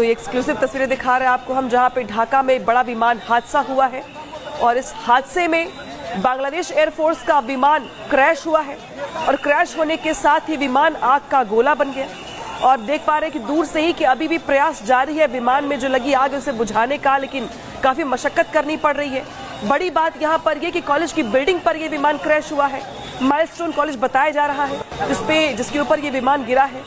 तो ये एक्सक्लूसिव तस्वीरें दिखा रहे हैं आपको हम, जहां पे ढाका में बड़ा विमान हादसा हुआ है और इस हादसे में बांग्लादेश एयरफोर्स का विमान क्रैश हुआ है और क्रैश होने के साथ ही विमान आग का गोला बन गया। और देख पा रहे हैं कि दूर से ही कि अभी भी प्रयास जारी है विमान में जो लगी आग उसे बुझाने का, लेकिन काफी मशक्कत करनी पड़ रही है। बड़ी बात यहाँ पर यह कि कॉलेज की बिल्डिंग पर यह विमान क्रैश हुआ है। माइलस्टोन कॉलेज बताया जा रहा है जिसके ऊपर ये विमान गिरा है।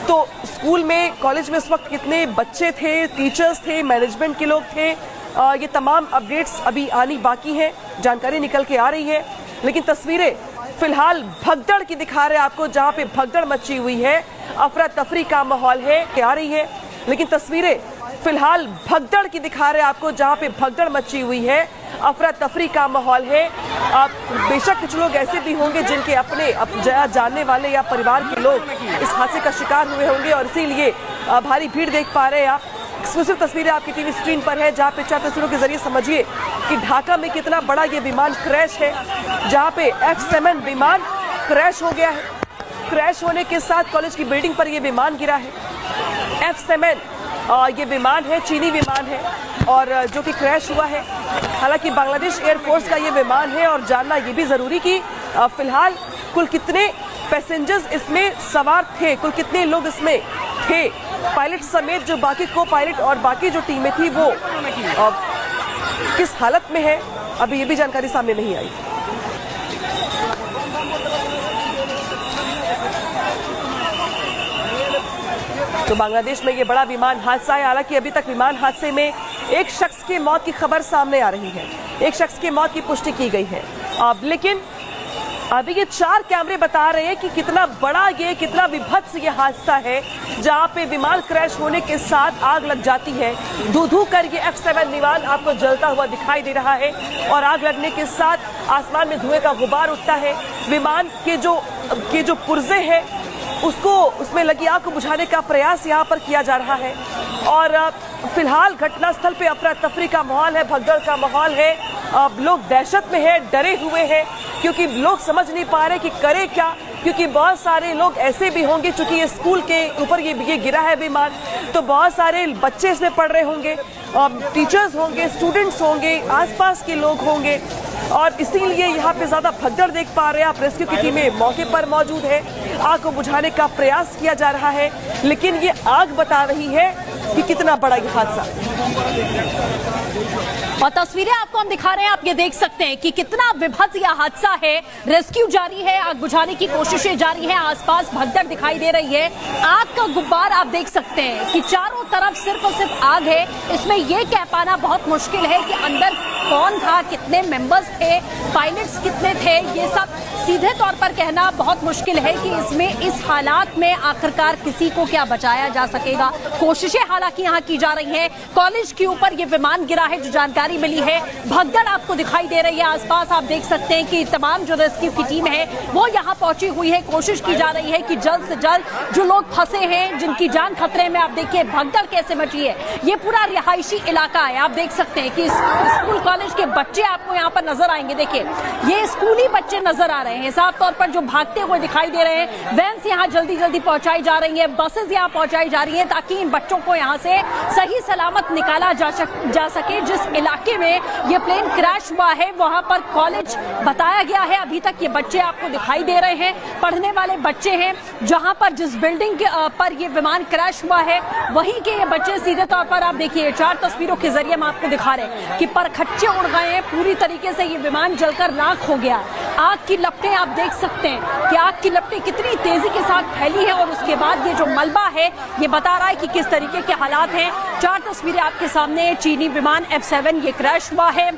तो स्कूल में, कॉलेज में इस वक्त कितने बच्चे थे, टीचर्स थे, मैनेजमेंट के लोग थे, ये तमाम अपडेट्स अभी आनी बाकी हैं, जानकारी निकल के आ रही है। लेकिन तस्वीरें फिलहाल भगदड़ की दिखा रहे हैं आपको, जहां पे भगदड़ मची हुई है, अफरा तफरी का माहौल है आ रही है। लेकिन तस्वीरें फिलहाल भगदड़ की दिखा रहे हैं आपको, जहां पे भगदड़ मची हुई है, अफरा तफरी का माहौल है। आप बेशक कुछ लोग ऐसे भी होंगे जिनके अपने जानने वाले या परिवार के लोग इस हादसे का शिकार हुए होंगे और इसीलिए भारी भीड़ देख पा रहे हैं आप। एक्सक्लूसिव तस्वीरें आपकी टीवी स्क्रीन पर है, जहां पे 4 तस्वीरों के जरिए समझिए कि ढाका में कितना बड़ा ये विमान क्रैश है, जहां पे F7 विमान क्रैश हो गया है। क्रैश होने के साथ कॉलेज की बिल्डिंग पर ये विमान गिरा है। F7 ये विमान है, चीनी विमान है और जो कि क्रैश हुआ है। हालांकि बांग्लादेश एयरफोर्स का ये विमान है और जानना ये भी जरूरी कि फिलहाल कुल कितने पैसेंजर्स इसमें सवार थे, कुल कितने लोग इसमें थे, पायलट समेत जो बाकी को पायलट और बाकी जो टीमें थी वो किस हालत में है, अभी ये भी जानकारी सामने नहीं आई। तो बांग्लादेश में ये बड़ा विमान हादसा है। हालांकि अभी तक विमान हादसे में एक शख्स की मौत की खबर सामने आ रही है, एक शख्स की मौत की पुष्टि की गई है। लेकिन अभी ये 4 कैमरे बता रहे हैं कि कितना बड़ा ये, कितना विभत्स ये हादसा है, जहां पे विमान क्रैश होने के साथ आग लग जाती है। धू धू कर ये F7 विमान आपको जलता हुआ दिखाई दे रहा है और आग लगने के साथ आसमान में धुएं का गुबार उठता है। विमान के जो पुर्जे हैं उसमें लगी आग को बुझाने का प्रयास यहाँ पर किया जा रहा है। और फिलहाल घटनास्थल पे अफरा तफरी का माहौल है, भगदड़ का माहौल है। लोग दहशत में हैं, डरे हुए हैं, क्योंकि लोग समझ नहीं पा रहे कि करे क्या, क्योंकि बहुत सारे लोग ऐसे भी होंगे, चूंकि ये स्कूल के ऊपर ये गिरा है विमान, तो बहुत सारे बच्चे इसमें पढ़ रहे होंगे, टीचर्स होंगे, स्टूडेंट्स होंगे, आसपास के लोग होंगे और इसीलिए यहाँ पे ज्यादा भगदड़ देख पा रहे हैं आप। रेस्क्यू की टीमें मौके पर मौजूद है, आग को बुझाने का प्रयास किया जा रहा है, लेकिन ये आग बता रही है कि कितना बड़ा ये हादसा। और तस्वीरें आपको हम दिखा रहे हैं, आप ये देख सकते हैं कि कितना विभत्स यह हादसा है। रेस्क्यू जारी है, आग बुझाने की कोशिशें जारी हैं, आसपास भगदड़ दिखाई दे रही है। आग का गुब्बार आप देख सकते हैं कि चारों तरफ सिर्फ और सिर्फ आग है। इसमें यह कह पाना बहुत मुश्किल है कि अंदर कौन था, कितने मेंबर्स थे, पायलट्स कितने थे, ये सब सीधे तौर पर कहना बहुत मुश्किल है कि इसमें इस हालात में आखिरकार किसी को क्या बचाया जा सकेगा। कोशिशें हालांकि यहाँ की जा रही हैं। कॉलेज के ऊपर ये विमान गिरा है, जो जानकारी मिली है। भगदड़ आपको दिखाई दे रही है आसपास, आप देख सकते हैं कि तमाम जो रेस्क्यू की टीम है वो यहाँ पहुंची हुई है। कोशिश की जा रही है कि जल्द से जल्द जो लोग फंसे हैं, जिनकी जान खतरे में, आप देखिए भगदड़ कैसे मची है। ये पूरा रिहायशी इलाका है, आप देख सकते हैं कि स्कूल कॉलेज के बच्चे आपको यहाँ पर नजर आएंगे। देखिए ये स्कूली बच्चे नजर आ रहे हैं, साफ तौर पर जो भागते हुए दिखाई दे रहे हैं। वैन्स यहाँ जल्दी जल्दी पहुंचाई जा रही है, बसेस यहाँ पहुंचाई जा रही है, ताकि इन बच्चों को यहाँ से सही सलामत निकाला जा सके। जिस इलाके में ये प्लेन क्रैश हुआ है वहां पर कॉलेज बताया गया है। अभी तक ये बच्चे आपको दिखाई दे रहे हैं, पढ़ने वाले बच्चे हैं। जहां पर जिस बिल्डिंग पर ये विमान क्रैश हुआ है वहीं के ये बच्चे सीधे तौर पर, आप देखिए 4 तस्वीरों के जरिए हम आपको दिखा रहे हैं कि परखच्चे उड़ गए हैं, पूरी तरीके से ये विमान जलकर राख हो गया। आग की लपटें आप देख सकते हैं कि आग की लपटें कितनी तेजी के साथ फैली है और उसके बाद ये जो मलबा है ये बता रहा है कि किस तरीके के हालात हैं। 4 तस्वीरें आपके सामने, चीनी विमान F7 ये क्रैश हुआ है।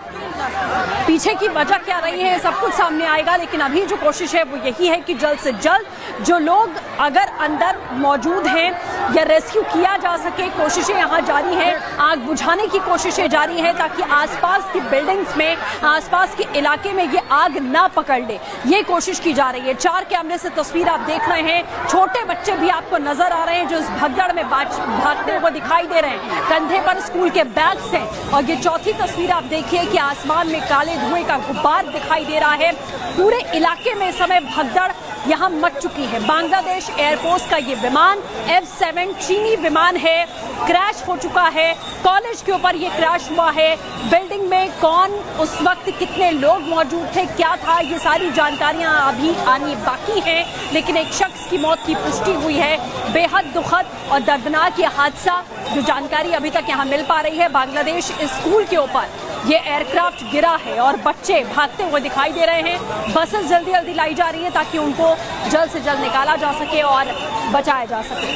पीछे की वजह क्या रही है सब कुछ सामने आएगा, लेकिन अभी जो कोशिश है वो यही है कि जल्द से जल्द जो लोग अगर अंदर मौजूद हैं या रेस्क्यू किया जा सके। कोशिशें यहाँ जारी हैं, आग बुझाने की कोशिशें जारी हैं ताकि आसपास की बिल्डिंग्स में, आसपास के इलाके में ये आग ना पकड़ ले, ये कोशिश की जा रही है। 4 कैमरे से तस्वीर आप देख रहे हैं, छोटे बच्चे भी आपको नजर आ रहे हैं जो इस भगदड़ में भागते हुए दिखाई दे रहे हैं। कंधे पर स्कूल के बैग्स हैं और ये चौथी तस्वीर आप देखिए कि आसमान में काले धुएं का गुब्बार दिखाई दे रहा है। पूरे इलाके में इस समय भगदड़ यहाँ मच चुकी है। बांग्लादेश एयरफोर्स का ये विमान F7 चीनी विमान है, क्रैश हो चुका है। कॉलेज के ऊपर ये क्रैश हुआ है। बिल्डिंग में कौन, उस वक्त कितने लोग मौजूद थे, क्या था, ये सारी जानकारियां अभी आनी बाकी हैं। लेकिन एक शख्स की मौत की पुष्टि हुई है। बेहद दुखद और दर्दनाक ये हादसा, जो जानकारी अभी तक यहाँ मिल पा रही है, बांग्लादेश स्कूल के ऊपर ये एयरक्राफ्ट गिरा है और बच्चे भागते हुए दिखाई दे रहे हैं। बसेस जल्दी जल्दी लाई जा रही है ताकि उनको जल्द से जल्द निकाला जा सके और बचाया जा सके।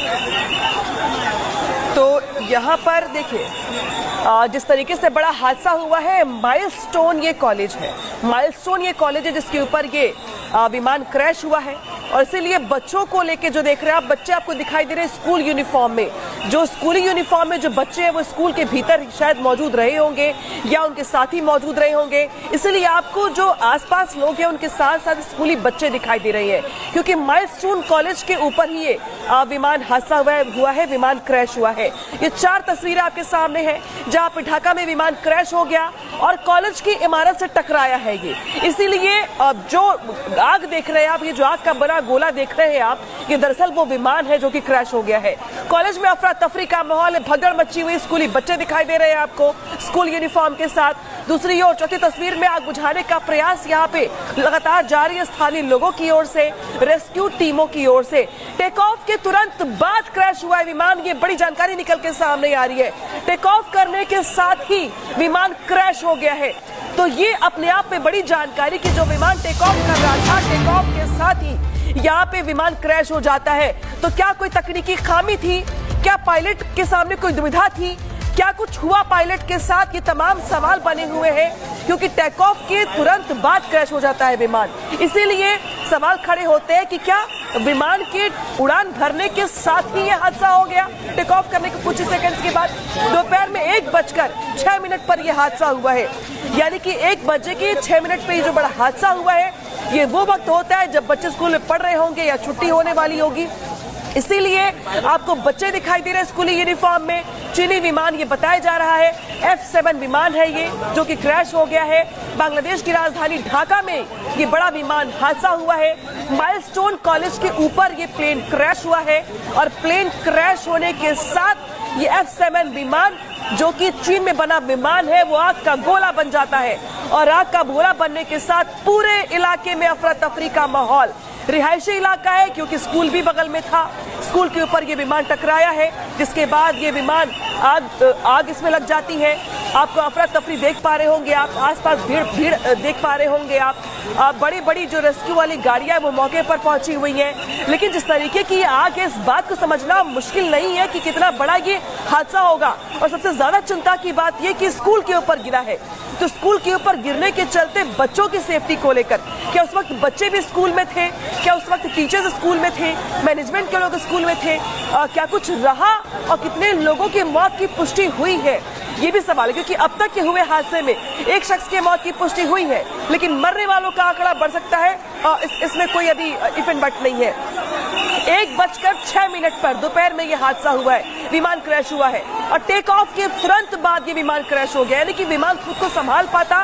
तो यहाँ पर देखिए, जिस तरीके से बड़ा हादसा हुआ है, माइलस्टोन ये कॉलेज है, माइलस्टोन ये कॉलेज है जिसके ऊपर ये विमान क्रैश हुआ है। और इसीलिए बच्चों को लेके जो देख रहे हैं आप, बच्चे आपको दिखाई दे रहे हैं स्कूल यूनिफॉर्म में। जो स्कूली यूनिफॉर्म में जो बच्चे हैं वो स्कूल के भीतर शायद मौजूद रहे होंगे या उनके साथी मौजूद रहे होंगे, इसलिए आपको जो आसपास लोग हैं उनके साथ साथ स्कूली बच्चे दिखाई दे रहे हैं, क्योंकि माइलस्टोन कॉलेज के ऊपर ही ये विमान हादसा हुआ है, विमान क्रैश हुआ है। ये 4 तस्वीरें आपके सामने हैं जहां पे ढाका में विमान क्रैश हो गया और कॉलेज की इमारत से टकराया है ये। इसीलिए जो आग देख रहे हैं आप, ये जो आग का बड़ा गोला देख रहे हैं आप, ये दरअसल वो विमान है जो कि क्रैश हो गया है। कॉलेज में अफरा तफरी का माहौल है, भगदड़ मची हुई, स्कूली बच्चे दिखाई दे रहे हैं आपको स्कूल यूनिफॉर्म के साथ। दूसरी ओर चौथी तस्वीर में आग बुझाने का प्रयास यहाँ पे लगातार जारी है, स्थानीय लोगों की ओर से, रेस्क्यू टीमों की ओर से। टेक ऑफ के तुरंत बाद क्रैश हुआ है विमान, ये बड़ी जानकारी निकल के सामने आ रही है। टेक ऑफ करने के साथ ही विमान क्रैश हो गया है। तो ये अपने आप में बड़ी जानकारी कि जो विमान टेक ऑफ कर रहा था, टेक ऑफ के साथ ही यहाँ पे विमान क्रैश हो जाता है। तो क्या कोई तकनीकी खामी थी? क्या पायलट के सामने कोई दुविधा थी? क्या कुछ हुआ पायलट के साथ? ये तमाम सवाल बने हुए हैं, क्योंकि टेक ऑफ के तुरंत बाद क्रैश हो जाता है विमान। इसीलिए सवाल खड़े होते हैं कि क्या विमान के उड़ान भरने के साथ ही यह हादसा हो गया? टेक ऑफ करने के कुछ सेकंड्स के बाद दोपहर में 1:06 पर यह हादसा हुआ है। यानी कि 1:06 पे जो बड़ा हादसा हुआ है, ये वो वक्त होता है जब बच्चे स्कूल में पढ़ रहे होंगे या छुट्टी होने वाली होगी। इसीलिए आपको बच्चे दिखाई दे रहे हैं स्कूली यूनिफॉर्म में। चीनी विमान ये बताया जा रहा है F7 विमान है ये, जो कि क्रैश हो गया है। बांग्लादेश की राजधानी ढाका में ये बड़ा विमान हादसा हुआ है। माइलस्टोन कॉलेज के ऊपर ये प्लेन क्रैश हुआ है और प्लेन क्रैश होने के साथ ये F7 विमान, जो कि चीन में बना विमान है, वो आग का गोला बन जाता है। और आग का गोला बनने के साथ पूरे इलाके में अफरा तफरी का माहौल। रिहायशी इलाका है क्योंकि स्कूल भी बगल में था। स्कूल के ऊपर ये विमान टकराया है, जिसके बाद ये विमान आग इसमें लग जाती है। आपको अफरा तफरी देख पा रहे होंगे आप, आसपास भीड़ देख पा रहे होंगे आप। बड़ी बड़ी जो रेस्क्यू वाली गाड़ियां वो मौके पर पहुंची हुई हैं। लेकिन जिस तरीके की आग है, इस बात को समझना मुश्किल नहीं है कि कितना बड़ा ये हादसा होगा। और सबसे ज्यादा चिंता की बात ये कि स्कूल के ऊपर गिरा है, तो स्कूल के ऊपर गिरने के चलते बच्चों की सेफ्टी को लेकर, क्या उस वक्त बच्चे भी स्कूल में थे? क्या उस वक्त टीचर्स स्कूल में थे? मैनेजमेंट के लोग स्कूल में थे? क्या कुछ रहा? और कितने लोगों की मौत की पुष्टि हुई है, ये भी सवाल है। क्योंकि अब तक के हुए हादसे में एक शख्स की मौत की पुष्टि हुई है, लेकिन मरने वालों का आंकड़ा बढ़ सकता है। इसमें कोई अभी इफ एंड बट नहीं है। 1:06 पर दोपहर में यह हादसा हुआ है, विमान क्रैश हुआ है और टेक ऑफ के तुरंत बाद ये विमान क्रैश हो गया। यानी कि विमान खुद को संभाल पाता,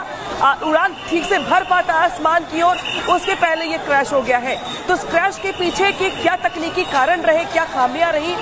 उड़ान ठीक से भर पाता आसमान की ओर, उसके पहले ये क्रैश हो गया है। तो इस क्रैश के पीछे के क्या तकनीकी कारण रहे, क्या खामियां रही,